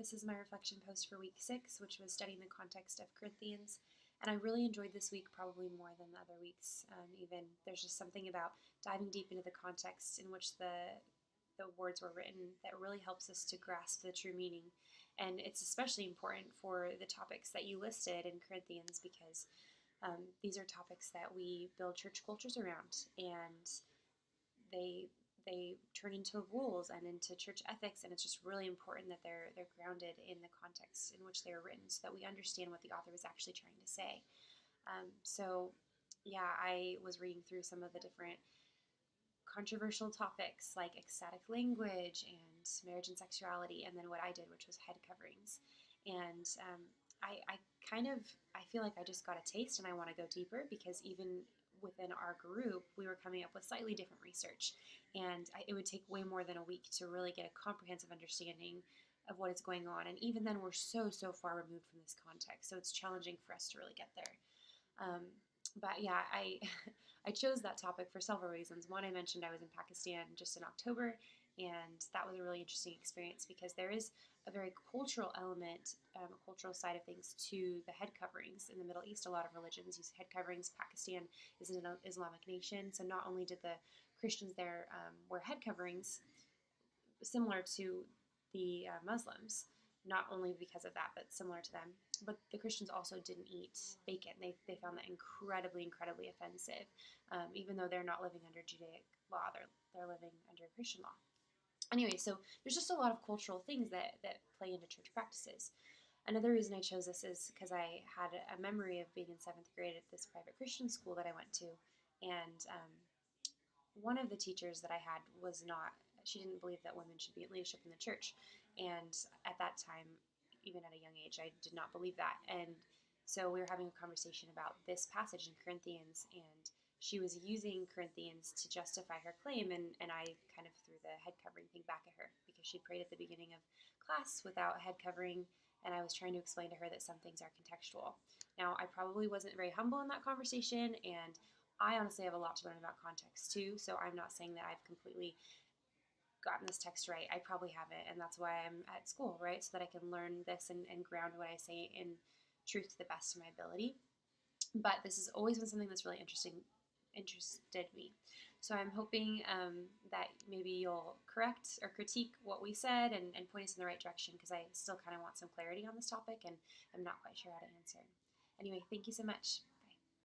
This is my reflection post for week 6, which was studying the context of Corinthians. And I really enjoyed this week probably more than the other weeks. Even there's just something about diving deep into the context in which the words were written that really helps us to grasp the true meaning. And it's especially important for the topics that you listed in Corinthians because these are topics that we build church cultures around, and they they turn into rules and into church ethics, and it's just really important that they're grounded in the context in which they were written, so that we understand what the author was actually trying to say. So, yeah, I was reading through some of the different controversial topics like ecstatic language and marriage and sexuality, and then what I did, which was head coverings. And I kind of I feel like I just got a taste, and I want to go deeper because even within our group, we were coming up with slightly different research, and it would take way more than a week to really get a comprehensive understanding of what is going on. And even then, we're so far removed from this context, so it's challenging for us to really get there. Um, but yeah, I I chose that topic for several reasons. One, I mentioned I was in Pakistan just in October, and that was a really interesting experience because there is a very cultural element, a cultural side of things to the head coverings. In the Middle East, a lot of religions use head coverings. Pakistan is an Islamic nation, so not only did the Christians there wear head coverings, similar to the Muslims, not only because of that, but similar to them. But the Christians also didn't eat bacon. They found that incredibly offensive, even though they're not living under Judaic law. They're living under Christian law. Anyway, so there's just a lot of cultural things that play into church practices. Another reason I chose this is because I had a memory of being in 7th grade at this private Christian school that I went to, and one of the teachers that I had was not, she didn't believe that women should be in leadership in the church. And at that time, even at a young age, I did not believe that. And so we were having a conversation about this passage in Corinthians, and she was using Corinthians to justify her claim, and I kind of threw the head covering thing back at her because she prayed at the beginning of class without a head covering, and I was trying to explain to her that some things are contextual. Now, I probably wasn't very humble in that conversation, and I honestly have a lot to learn about context too, so I'm not saying that I've completely gotten this text right. I probably haven't, and that's why I'm at school, right? So that I can learn this and ground what I say in truth to the best of my ability. But this has always been something that's really interested me. So I'm hoping that maybe you'll correct or critique what we said and point us in the right direction, because I still kind of want some clarity on this topic and I'm not quite sure how to answer. Anyway, thank you so much.